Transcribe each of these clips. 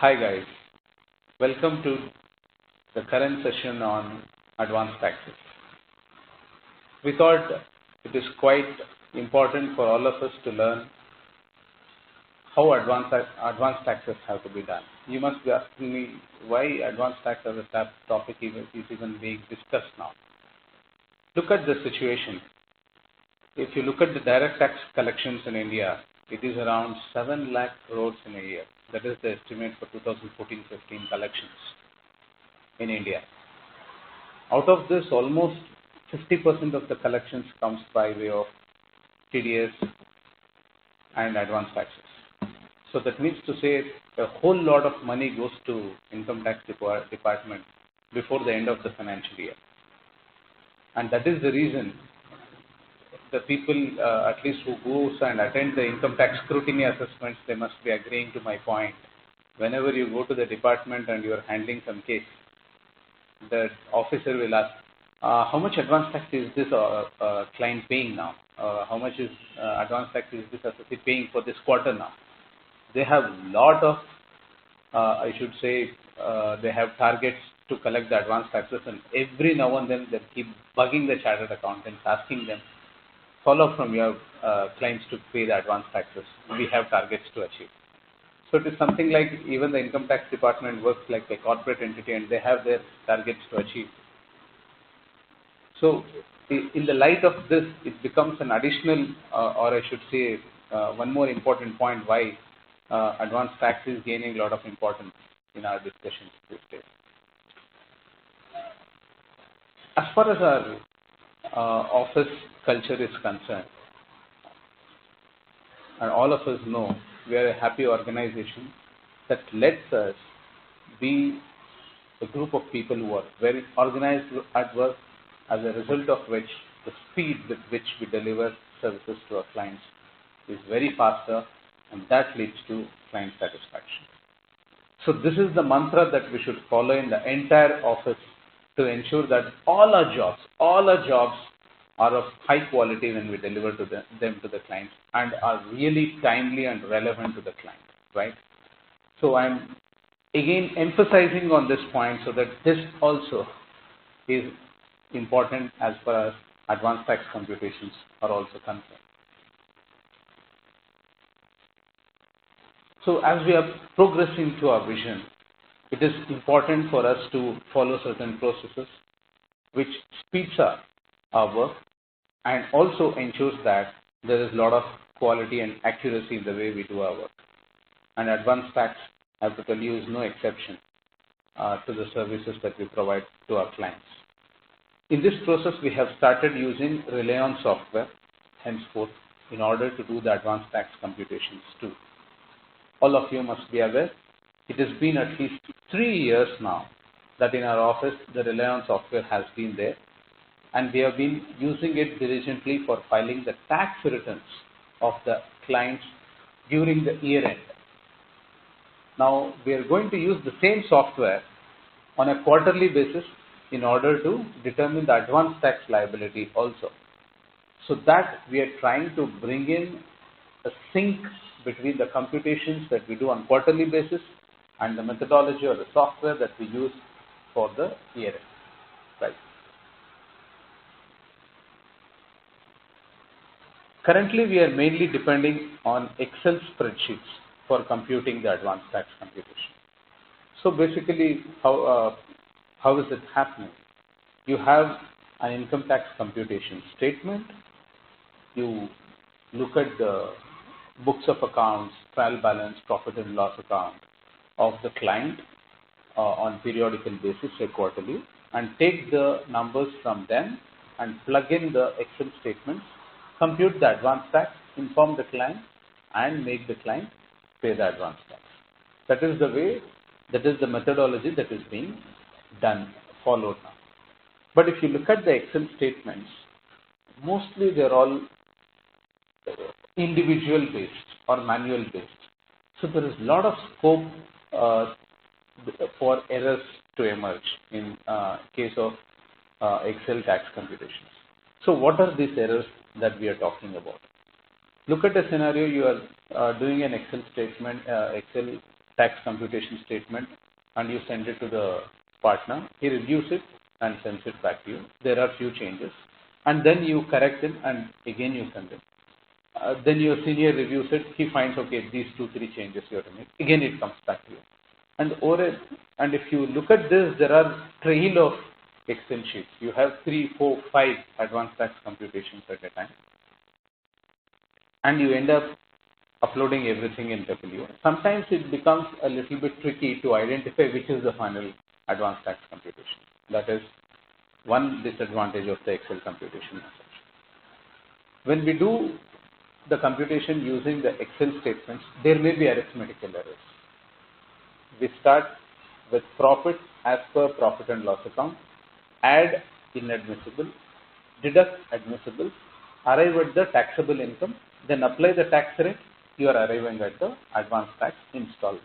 Hi guys, welcome to the current session on advanced taxes. We thought it is quite important for all of us to learn how advanced taxes have to be done. You must be asking me why advanced tax as a topic is even being discussed now. Look at the situation. If you look at the direct tax collections in India, it is around 7 lakh crores in a year. That is the estimate for 2014-15 collections in India. Out of this, almost 50% of the collections comes by way of TDS and advance taxes. So that means to say a whole lot of money goes to income tax department before the end of the financial year. And that is the reason the people, at least who goes and attend the income tax scrutiny assessments, they must be agreeing to my point. Whenever you go to the department and you are handling some case, the officer will ask, how much advance tax is this client paying now? How much is advance tax is this associate paying for this quarter now? They have lot of, I should say, they have targets to collect the advance taxes, and every now and then they keep bugging the chartered accountants, asking them, follow from your clients to pay the advance taxes. We have targets to achieve. So it is something like even the income tax department works like a corporate entity and they have their targets to achieve. So in the light of this, it becomes an additional, or I should say, one more important point why advance tax is gaining a lot of importance in our discussions these days. As far as our office culture is concerned, and all of us know we are a happy organization that lets us be a group of people who are very organized at work, as a result of which the speed with which we deliver services to our clients is very faster, and that leads to client satisfaction. So this is the mantra that we should follow in the entire office to ensure that all our jobs are of high quality when we deliver to them to the clients and are really timely and relevant to the client, right? So I'm again emphasizing on this point so that this also is important as far as advanced tax computations are also concerned. So as we are progressing to our vision, it is important for us to follow certain processes which speeds up our work and also ensures that there is a lot of quality and accuracy in the way we do our work. And advanced tax, I have to tell you, is no exception to the services that we provide to our clients. In this process, we have started using Reliance software henceforth in order to do the advanced tax computations too. All of you must be aware, it has been at least 3 years now that in our office the Reliance software has been there, and we have been using it diligently for filing the tax returns of the clients during the year end. Now we are going to use the same software on a quarterly basis in order to determine the advance tax liability also. So that we are trying to bring in a sync between the computations that we do on quarterly basis and the methodology or the software that we use for the year end, right? Currently, we are mainly depending on Excel spreadsheets for computing the advanced tax computation. So basically, how is it happening? You have an income tax computation statement. You look at the books of accounts, trial balance, profit and loss account of the client on periodical basis, say quarterly, and take the numbers from them and plug in the Excel statements, compute the advance tax, inform the client, and make the client pay the advance tax. That is the way, that is the methodology that is being followed now. But if you look at the Excel statements, mostly they're all individual based or manual based. So there is a lot of scope for errors to emerge in case of Excel tax computations. So what are these errors that we are talking about? Look at a scenario, you are doing an Excel statement, Excel tax computation statement and you send it to the partner. He reviews it and sends it back to you. There are few changes, and then you correct it and again you send it. Then your senior reviews it. He finds, okay, these 2-3 changes you have to make. Again, it comes back to you. And if you look at this, there are trail of Excel sheets. You have 3, 4, 5 advanced tax computations at a time, and you end up uploading everything in W. Sometimes it becomes a little bit tricky to identify which is the final advanced tax computation. That is one disadvantage of the Excel computation method. When we do the computation using the Excel statements, there may be arithmetical errors. We start with profit as per profit and loss account, add inadmissible, deduct admissible, arrive at the taxable income, then apply the tax rate, you are arriving at the advanced tax installment.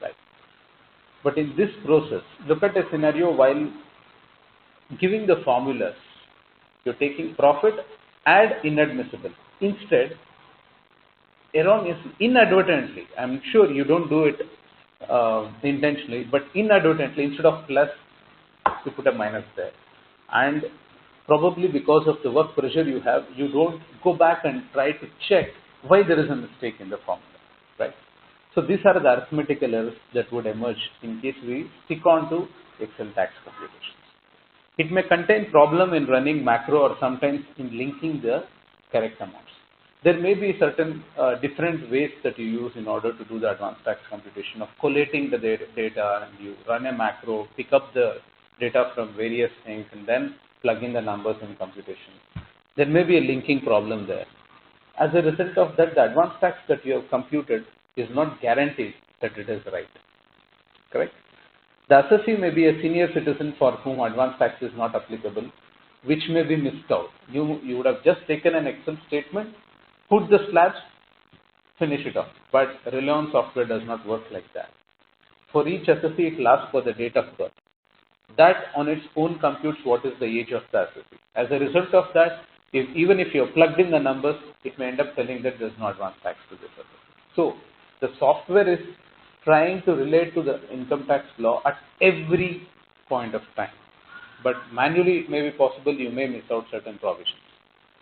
Right. But in this process, look at a scenario while giving the formulas. You're taking profit, add inadmissible. Instead, inadvertently, I'm sure you don't do it intentionally, but inadvertently, instead of plus, you put a minus there. And probably because of the work pressure you have, you don't go back and try to check why there is a mistake in the formula, right? So these are the arithmetical errors that would emerge in case we stick on to Excel tax computations. It may contain problem in running macro or sometimes in linking the correct amounts. There may be certain different ways that you use in order to do the advanced tax computation of collating the data, and you run a macro, pick up the data from various things, and then plug in the numbers in computation. There may be a linking problem there. As a result of that, the advanced tax that you have computed is not guaranteed that it is right. Correct? The assessee may be a senior citizen for whom advanced tax is not applicable, which may be missed out. You would have just taken an Excel statement, put the slabs, finish it off. But Reliance software does not work like that. For each assessee, it will ask for the date of birth. That on its own computes what is the age of the assessee. As a result of that, even if you have plugged in the numbers, it may end up telling that there is no advanced tax to this assessee. So the software is trying to relate to the income tax law at every point of time. But manually it may be possible you may miss out certain provisions.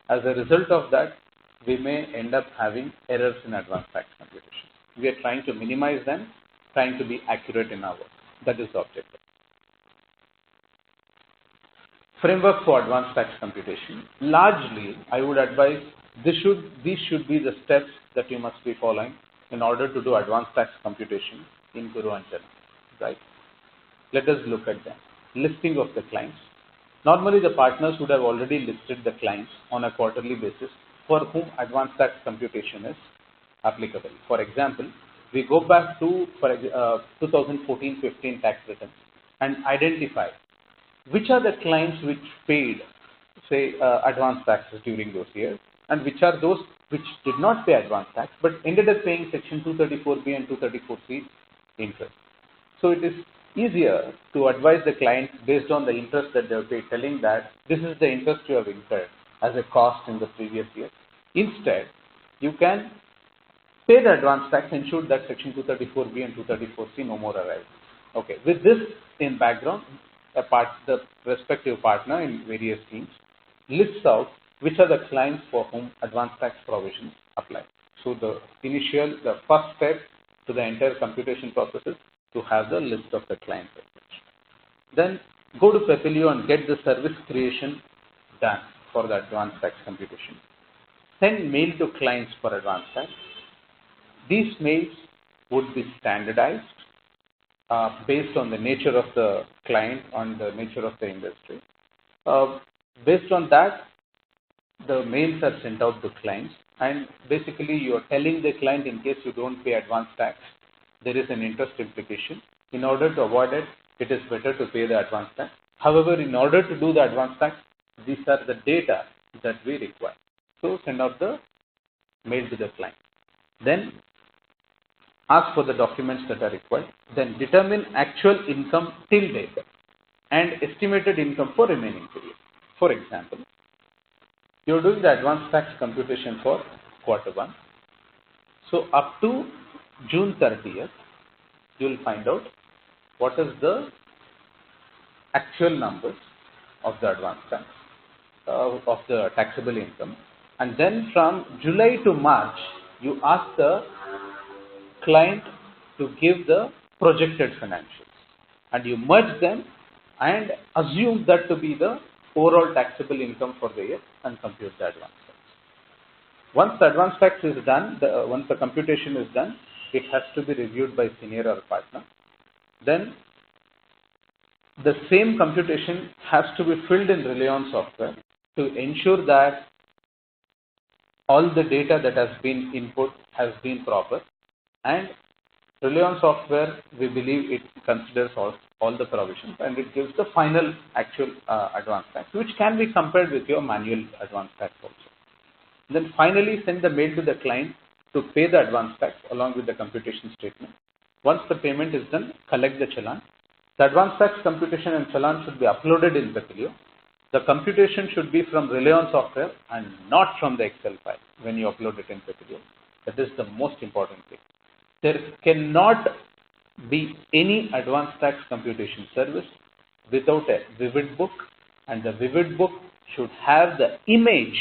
As a result of that, we may end up having errors in advanced tax computation. We are trying to minimize them, trying to be accurate in our work. That is the objective. Framework for advanced tax computation. Largely, I would advise these should be the steps that you must be following in order to do advanced tax computation in Guru Anjana. Right? Let us look at them. Listing of the clients. Normally, the partners would have already listed the clients on a quarterly basis for whom advanced tax computation is applicable. For example, we go back to 2014-15 tax returns and identify which are the clients which paid, say, advanced taxes during those years, and which are those which did not pay advanced tax but ended up paying Section 234B and 234C interest. So it is easier to advise the client based on the interest that they have paid, telling that this is the interest you have incurred as a cost in the previous year. Instead, you can pay the advanced tax, ensure that Section 234B and 234C no more arise. Okay, with this in background, the respective partner in various schemes lists out which are the clients for whom advanced tax provisions apply. So the first step to the entire computation process is to have the list of the clients. Then go to Pepilio and get the service creation done for the advanced tax computation. Send mail to clients for advanced tax. These mails would be standardized based on the nature of the client and the nature of the industry. Based on that, the mails are sent out to clients, and basically you are telling the client, in case you don't pay advance tax, there is an interest implication. In order to avoid it, it is better to pay the advance tax. However, in order to do the advance tax, these are the data that we require. So send out the mail to the client. Then ask for the documents that are required. Then determine actual income till date and estimated income for remaining period. For example, you are doing the advanced tax computation for quarter 1. So up to June 30th, you will find out what is the actual numbers of the advance tax, of the taxable income. And then from July to March, you ask the client to give the projected financials, and you merge them and assume that to be the overall taxable income for the year and compute the advance tax. Once the advance tax is done, once the computation is done, it has to be reviewed by senior or partner. Then the same computation has to be filled in Reliance software to ensure that all the data that has been input has been proper, and Reliance software, we believe it considers all the provisions and it gives the final actual advance tax, which can be compared with your manual advance tax also. Then finally send the mail to the client to pay the advance tax along with the computation statement. Once the payment is done, collect the challan. The advance tax computation and challan should be uploaded in Pepilio. The computation should be from Reliance software and not from the Excel file when you upload it in Pepilio. That is the most important thing. There cannot be any advance tax computation service without a Vivid book, and the Vivid book should have the image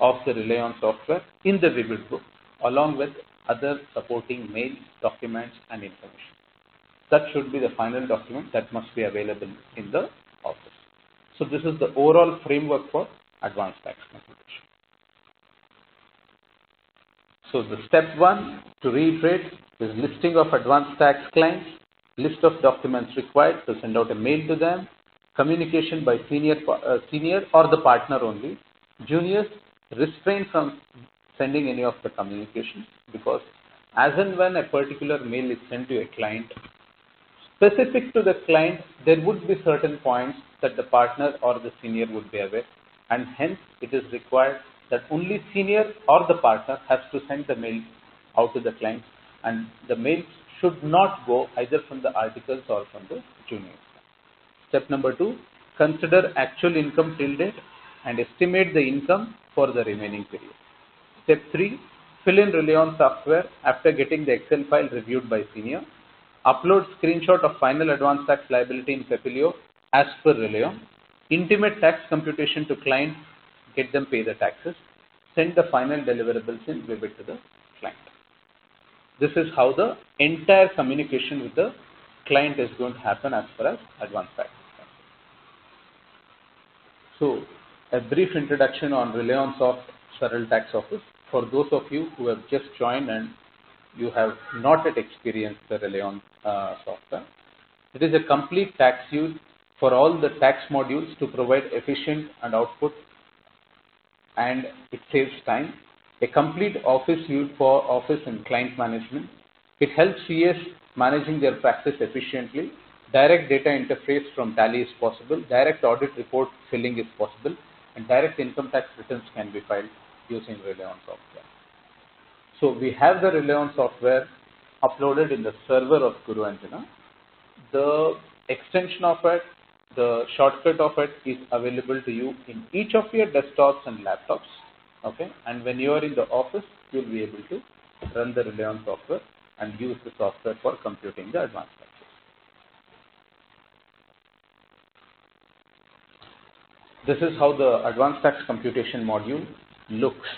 of the Reliance software in the Vivid book along with other supporting mails, documents and information. That should be the final document that must be available in the office. So this is the overall framework for advance tax computation. So the step 1, to reiterate, is listing of advance tax clients, list of documents required to send out a mail to them, communication by senior or the partner only. Juniors, refrain from sending any of the communications, because as and when a particular mail is sent to a client, specific to the client, there would be certain points that the partner or the senior would be aware, and hence it is required that only senior or the partner has to send the mail out to the client, and the mails should not go either from the articles or from the juniors. Step number 2, consider actual income till date and estimate the income for the remaining period. Step 3, fill in Reliance software after getting the Excel file reviewed by senior. Upload screenshot of final advance tax liability in Pepilio as per Reliance. Intimate tax computation to client, get them pay the taxes. Send the final deliverables in Vivid to the client. This is how the entire communication with the client is going to happen as far as advance tax is concerned. So, a brief introduction on Reliance Soft Saral Tax Office. For those of you who have just joined and you have not yet experienced the Reliance software, it is a complete tax suite for all the tax modules to provide efficient and output, and it saves time. A complete office suite for office and client management. It helps CS managing their practice efficiently. Direct data interface from Tally is possible. Direct audit report filling is possible, and direct income tax returns can be filed using Reliance software. So we have the Reliance software uploaded in the server of Guru Anjana. The extension of it, the shortcut of it is available to you in each of your desktops and laptops. Okay, and when you are in the office, you will be able to run the Reliance software and use the software for computing the advance taxes. This is how the advance tax computation module looks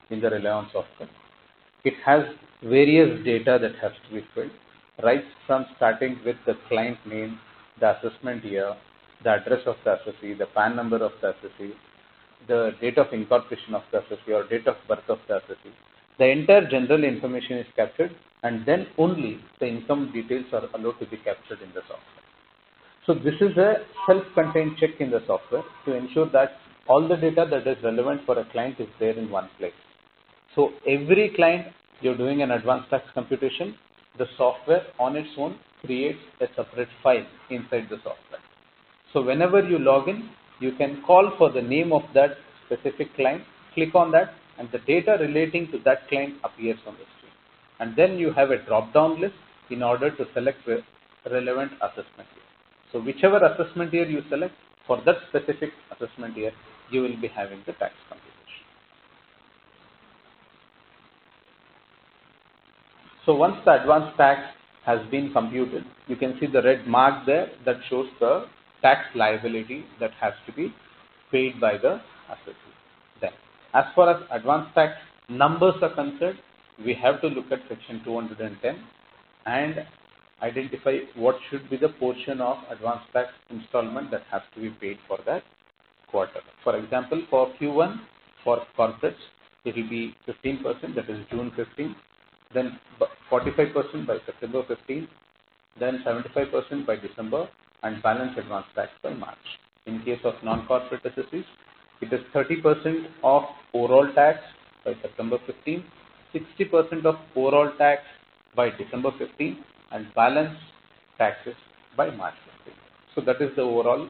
in the Reliance software. It has various data that has to be filled, right from starting with the client name, the assessment year, the address of the assessee, the PAN number of the assessee, the date of incorporation of the assessee or date of birth of the assessee. The entire general information is captured, and then only the income details are allowed to be captured in the software. So this is a self-contained check in the software to ensure that all the data that is relevant for a client is there in one place. So every client you're doing an advanced tax computation, the software on its own creates a separate file inside the software. So whenever you log in, you can call for the name of that specific client, click on that, and the data relating to that client appears on the screen. And then you have a drop-down list in order to select relevant assessment year. So whichever assessment year you select, for that specific assessment year, you will be having the tax computation. So once the advance tax has been computed. You can see the red mark there that shows the tax liability that has to be paid by the assessee. Then, as far as advance tax numbers are concerned, we have to look at section 210 and identify what should be the portion of advance tax installment that has to be paid for that quarter. For example, for Q1 for corporates, it will be 15%, that is June 15, then 45% by September 15, then 75% by December, and balance advance tax by March. In case of non-corporate assessees, it is 30% of overall tax by September 15, 60% of overall tax by December 15, and balance taxes by March 15. So that is the overall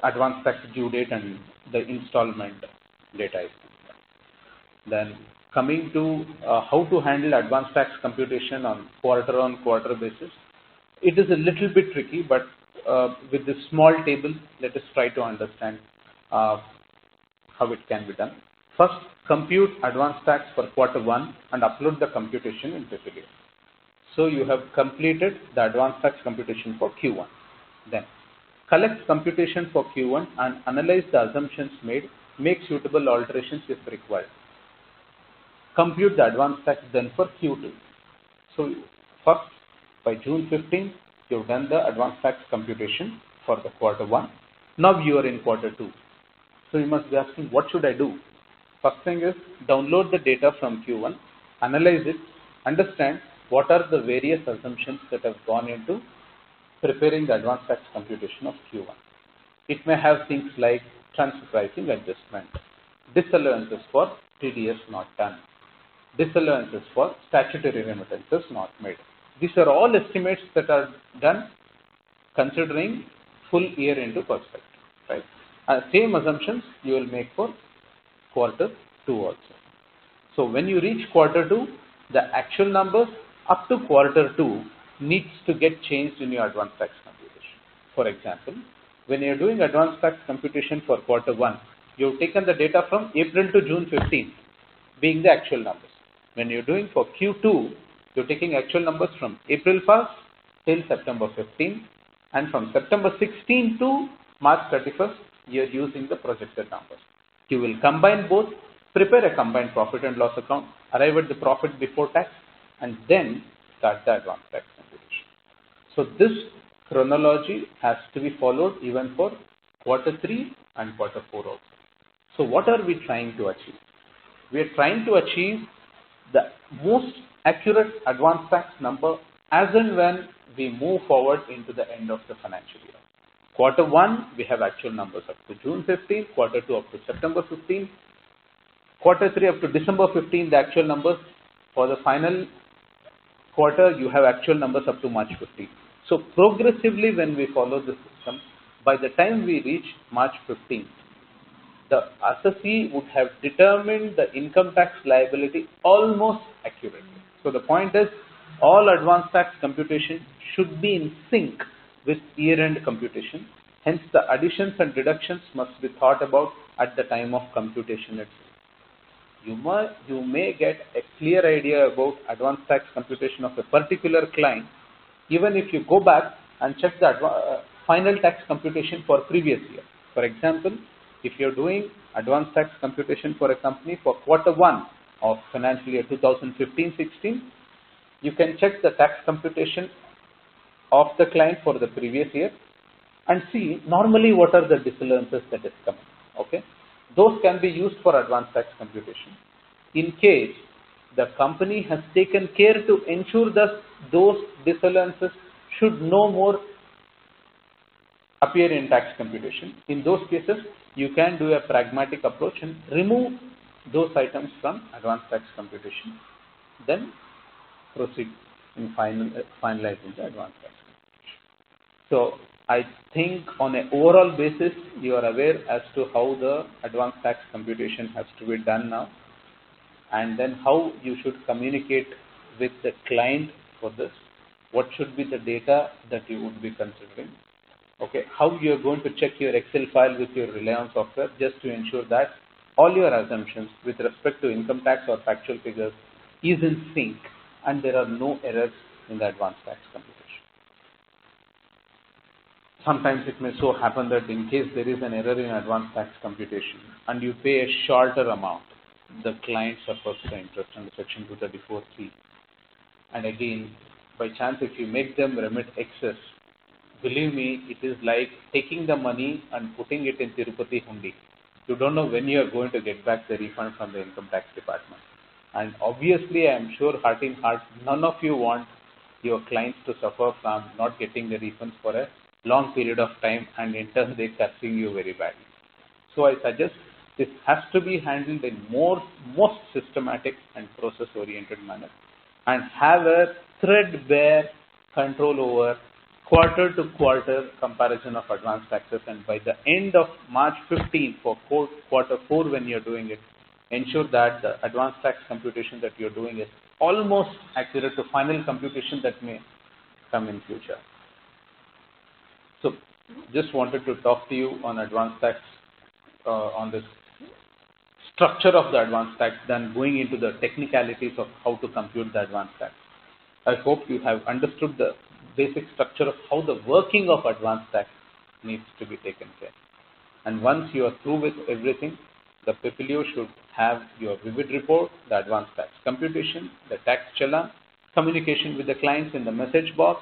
advance tax due date and the installment data. Then coming to how to handle advance tax computation on quarter-on-quarter basis, it is a little bit tricky, but with this small table, let us try to understand how it can be done. First, compute advance tax for quarter 1 and upload the computation in Prepare. So you have completed the advance tax computation for Q1. Then collect computation for Q1 and analyze the assumptions made, make suitable alterations if required. Compute the advance tax then for Q2. So first, by June 15, you have done the advance tax computation for the quarter 1. Now you are in quarter 2. So you must be asking, what should I do? First thing is download the data from Q1, analyze it, understand what are the various assumptions that have gone into preparing the advance tax computation of Q1. It may have things like transfer pricing adjustment, disallowances for TDS not done, disallowances for statutory remittances not made. These are all estimates that are done considering full year into perspective, right? Same assumptions you will make for quarter 2 also. So when you reach quarter 2, the actual numbers up to quarter 2 needs to get changed in your advance tax computation. For example, when you are doing advance tax computation for quarter 1, you have taken the data from April to June 15 being the actual numbers. When you are doing for Q2, you are taking actual numbers from April 1st till September 15, and from September 16 to March 31st, you are using the projected numbers. You will combine both, prepare a combined profit and loss account, arrive at the profit before tax, and then start the advance tax computation. So this chronology has to be followed even for quarter 3 and quarter 4 also. So what are we trying to achieve? We are trying to achieve the most accurate advance tax number as and when we move forward into the end of the financial year. Quarter 1, we have actual numbers up to June 15, quarter 2 up to September 15, quarter 3 up to December 15, the actual numbers. For the final quarter, you have actual numbers up to March 15. So progressively when we follow the system, by the time we reach March 15, the assessee would have determined the income tax liability almost accurately. So the point is, all advance tax computation should be in sync with year-end computation. Hence, the additions and deductions must be thought about at the time of computation itself. You may get a clear idea about advance tax computation of a particular client even if you go back and check the final tax computation for previous year. For example, if you are doing advance tax computation for a company for quarter 1 of financial year 2015-16, you can check the tax computation of the client for the previous year and see normally what are the disallowances that is coming. Okay, those can be used for advance tax computation. In case the company has taken care to ensure that those disallowances should no more appear in tax computation, in those cases you can do a pragmatic approach and remove those items from advance tax computation, then proceed in finalizing the advance tax computation. So I think on an overall basis you are aware as to how the advance tax computation has to be done now, and then how you should communicate with the client for this, what should be the data that you would be considering, okay, how you are going to check your Excel file with your Reliance software just to ensure that all your assumptions with respect to income tax or factual figures is in sync, and there are no errors in the advanced tax computation. Sometimes it may so happen that in case there is an error in advanced tax computation and you pay a shorter amount, the client suffers the interest under section 234(3). And again, by chance, if you make them remit excess, believe me, it is like taking the money and putting it in Tirupati Hundi. You don't know when you are going to get back the refund from the income tax department. And obviously, I am sure heart in heart, none of you want your clients to suffer from not getting the refunds for a long period of time, and in turn they cursing you very badly. So I suggest this has to be handled in most systematic and process oriented manner, and have a threadbare control over quarter to quarter comparison of advanced taxes, and by the end of March 15 for quarter 4 when you are doing it, ensure that the advanced tax computation that you are doing is almost accurate to final computation that may come in future. So just wanted to talk to you on advanced tax, on this structure of the advanced tax, than going into the technicalities of how to compute the advanced tax. I hope you have understood the basic structure of how the working of advanced tax needs to be taken care. And once you are through with everything, the PPLO should have your vivid report, the advanced tax computation, the tax challan, communication with the clients in the message box,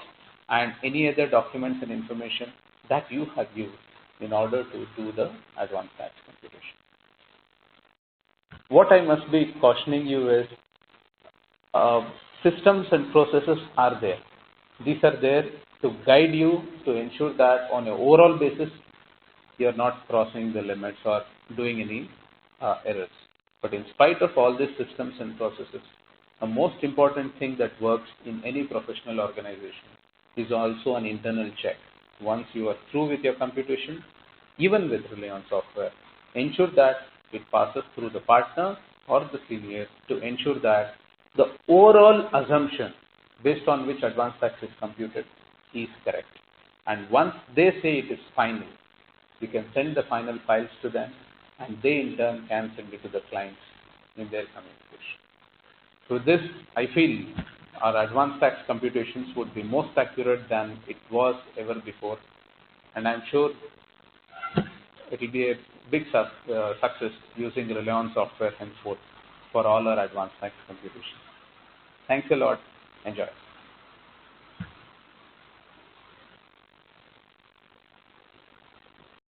and any other documents and information that you have used in order to do the advanced tax computation. What I must be cautioning you is, systems and processes are there. These are there to guide you, to ensure that on an overall basis, you are not crossing the limits or doing any errors. But in spite of all these systems and processes, the most important thing that works in any professional organization is also an internal check. Once you are through with your computation, even with Reliance software, ensure that it passes through the partner or the senior to ensure that the overall assumption based on which advanced tax is computed is correct. And once they say it is final, you can send the final files to them, and they in turn can send it to the clients in their communication. So this, I feel, our advanced tax computations would be most accurate than it was ever before, and I'm sure it will be a big success using Reliance software henceforth for all our advanced tax computations. Thanks a lot. Enjoy.